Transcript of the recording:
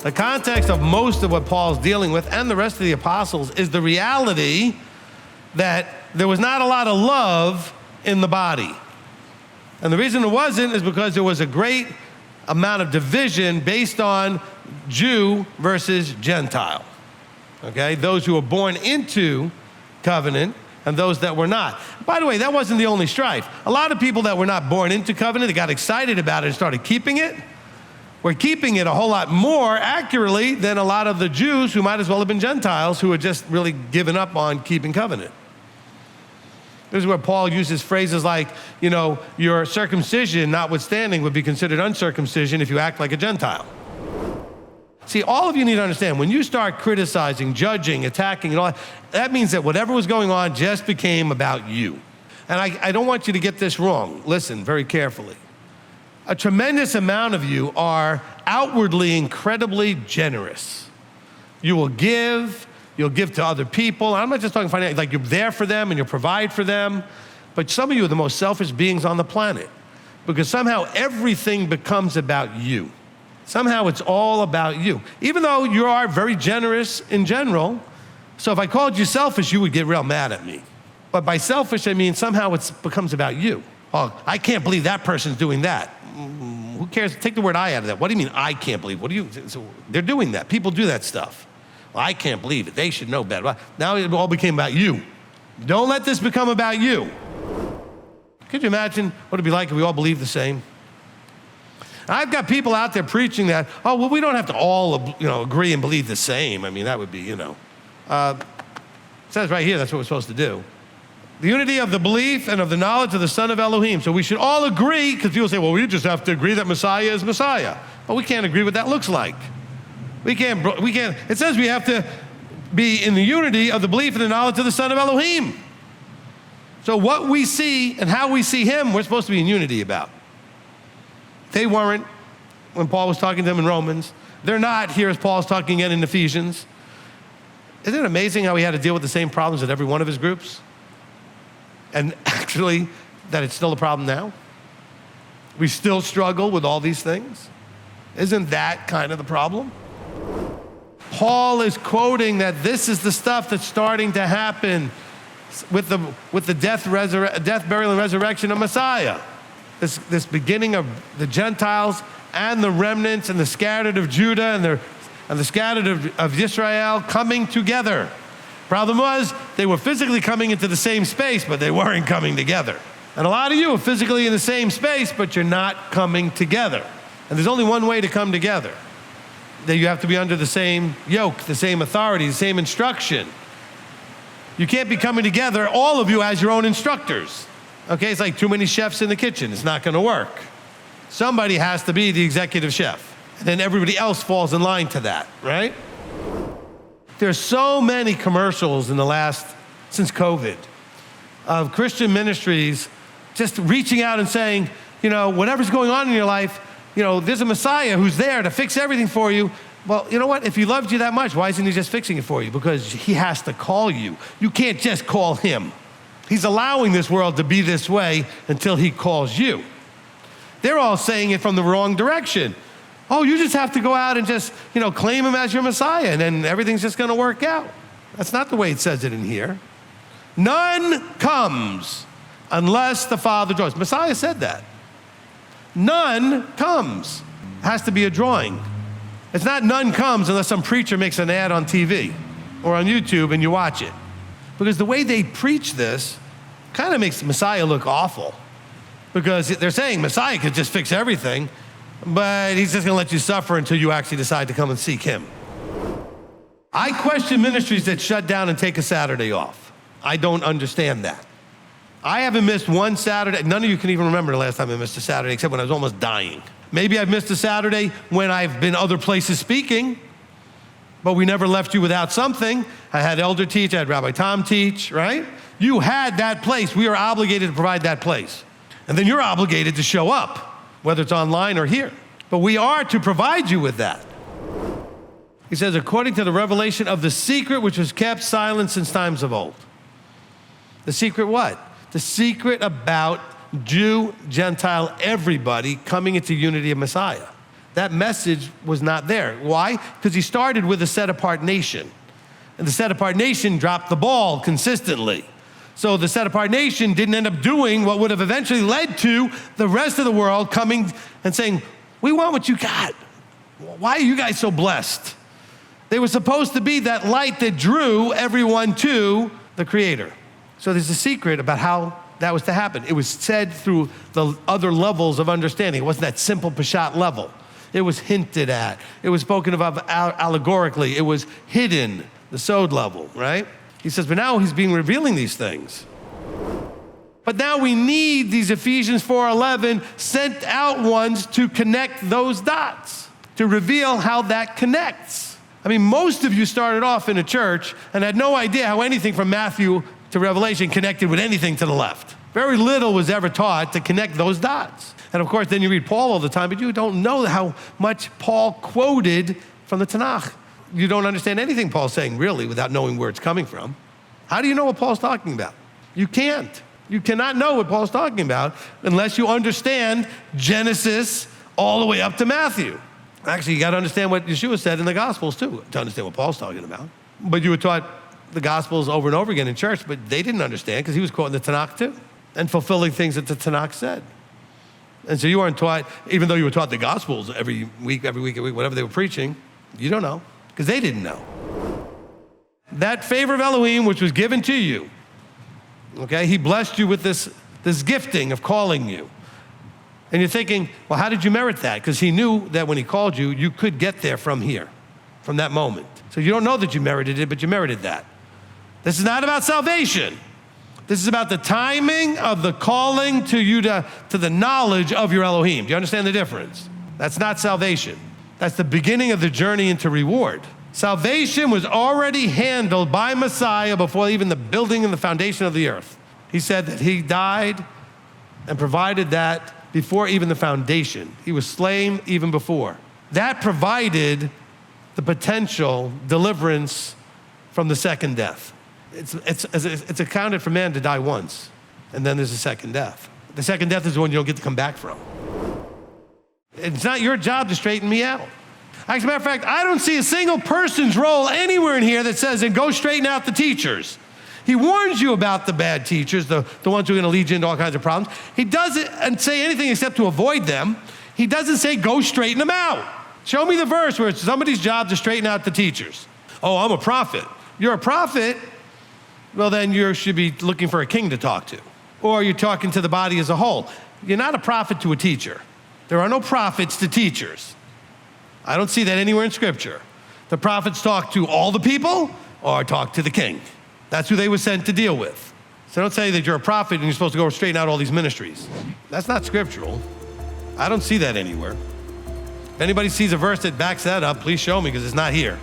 The context of most of what Paul's dealing with and the rest of the apostles is the reality that there was not a lot of love in the body. And the reason it wasn't is because there was a great amount of division based on Jew versus Gentile. Okay, those who were born into covenant and those that were not. By the way, that wasn't the only strife. A lot of people that were not born into covenant, they got excited about it and started keeping it. We're keeping it a whole lot more accurately than a lot of the Jews who might as well have been Gentiles who had just really given up on keeping covenant. This is where Paul uses phrases like, your circumcision notwithstanding would be considered uncircumcision if you act like a Gentile. See, all of you need to understand, when you start criticizing, judging, attacking, and all that means that whatever was going on just became about you. And I don't want you to get this wrong. Listen very carefully. A tremendous amount of you are outwardly incredibly generous. You will give, you'll give to other people. I'm not just talking financially, like you're there for them and you'll provide for them. But some of you are the most selfish beings on the planet because somehow everything becomes about you. Somehow it's all about you. Even though you are very generous in general, so if I called you selfish, you would get real mad at me. But by selfish, I mean somehow it becomes about you. Oh, I can't believe that person's doing that. Who cares? Take the word I out of that. What do you mean I can't believe? So they're doing that. People do that stuff. Well, I can't believe it. They should know better. Well, now it all became about you. Don't let this become about you. Could you imagine what it'd be like if we all believed the same? I've got people out there preaching that, we don't have to all, agree and believe the same. I mean, that would be, it says right here that's what we're supposed to do. The unity of the belief and of the knowledge of the Son of Elohim. So we should all agree, because people say, well, we just have to agree that Messiah is Messiah. But we can't agree what that looks like. We can't, it says we have to be in the unity of the belief and the knowledge of the Son of Elohim. So what we see and how we see him, we're supposed to be in unity about. They weren't when Paul was talking to them in Romans. They're not here as Paul's talking again in Ephesians. Isn't it amazing how he had to deal with the same problems in every one of his groups? And actually, that it's still a problem now? We still struggle with all these things? Isn't that kind of the problem? Paul is quoting that this is the stuff that's starting to happen with the death, burial, and resurrection of Messiah. This beginning of the Gentiles and the remnants and the scattered of Judah and the scattered of Israel coming together. Problem was, they were physically coming into the same space, but they weren't coming together. And a lot of you are physically in the same space, but you're not coming together. And there's only one way to come together. That you have to be under the same yoke, the same authority, the same instruction. You can't be coming together, all of you as your own instructors. Okay, it's like too many chefs in the kitchen. It's not gonna work. Somebody has to be the executive chef. And then everybody else falls in line to that, right? There's so many commercials since COVID, of Christian ministries just reaching out and saying, whatever's going on in your life, there's a Messiah who's there to fix everything for you. Well, you know what? If he loved you that much, why isn't he just fixing it for you? Because he has to call you. You can't just call him. He's allowing this world to be this way until he calls you. They're all saying it from the wrong direction. Oh, you just have to go out and just, claim him as your Messiah, and then everything's just gonna work out. That's not the way it says it in here. None comes unless the Father draws. Messiah said that. None comes. It has to be a drawing. It's not none comes unless some preacher makes an ad on TV or on YouTube and you watch it. Because the way they preach this kind of makes Messiah look awful. Because they're saying Messiah could just fix everything, but he's just gonna let you suffer until you actually decide to come and seek him. I question ministries that shut down and take a Saturday off. I don't understand that. I haven't missed one Saturday. None of you can even remember the last time I missed a Saturday, except when I was almost dying. Maybe I've missed a Saturday when I've been other places speaking, but we never left you without something. I had Elder teach, I had Rabbi Tom teach, right? You had that place. We are obligated to provide that place. And then you're obligated to show up, whether it's online or here. But we are to provide you with that. He says, according to the revelation of the secret which was kept silent since times of old. The secret what? The secret about Jew, Gentile, everybody coming into unity of Messiah. that message was not there. Why? Because he started with a set-apart nation. And the set-apart nation dropped the ball consistently. So the set-apart nation didn't end up doing what would have eventually led to the rest of the world coming and saying, we want what you got. Why are you guys so blessed? They were supposed to be that light that drew everyone to the Creator. So there's a secret about how that was to happen. It was said through the other levels of understanding. It wasn't that simple Peshat level. It was hinted at. It was spoken of allegorically. It was hidden, the Sod level, right? He says, but now he's being revealing these things. But now we need these Ephesians 4:11 sent out ones to connect those dots, to reveal how that connects. I mean, most of you started off in a church and had no idea how anything from Matthew to Revelation connected with anything to the left. Very little was ever taught to connect those dots. And of course, then you read Paul all the time, but you don't know how much Paul quoted from the Tanakh. You don't understand anything Paul's saying, really, without knowing where it's coming from. How do you know what Paul's talking about? You can't. You cannot know what Paul's talking about unless you understand Genesis all the way up to Matthew. Actually, you got to understand what Yeshua said in the Gospels, too, to understand what Paul's talking about. But you were taught the Gospels over and over again in church, but they didn't understand because he was quoting the Tanakh, too, and fulfilling things that the Tanakh said. And so you weren't taught, even though you were taught the Gospels every week, whatever they were preaching, you don't know, because they didn't know. That favor of Elohim, which was given to you, okay, he blessed you with this gifting of calling you. And you're thinking, well, how did you merit that? Because he knew that when he called you, you could get there from here, from that moment. So you don't know that you merited it, but you merited that. This is not about salvation. This is about the timing of the calling to you to the knowledge of your Elohim. Do you understand the difference? That's not salvation. That's the beginning of the journey into reward. Salvation was already handled by Messiah before even the building and the foundation of the earth. He said that he died and provided that before even the foundation. He was slain even before. That provided the potential deliverance from the second death. It's accounted for man to die once, and then there's a second death. The second death is the one you don't get to come back from. It's not your job to straighten me out. As a matter of fact, I don't see a single person's role anywhere in here that says, and go straighten out the teachers. He warns you about the bad teachers, the ones who are going to lead you into all kinds of problems. He doesn't say anything except to avoid them. He doesn't say, go straighten them out. Show me the verse where it's somebody's job to straighten out the teachers. Oh, I'm a prophet. You're a prophet? Well, then you should be looking for a king to talk to. Or you're talking to the body as a whole. You're not a prophet to a teacher. There are no prophets to teachers. I don't see that anywhere in Scripture. The prophets talk to all the people or talk to the king. That's who they were sent to deal with. So don't say that you're a prophet and you're supposed to go straighten out all these ministries. That's not scriptural. I don't see that anywhere. If anybody sees a verse that backs that up, please show me, because it's not here.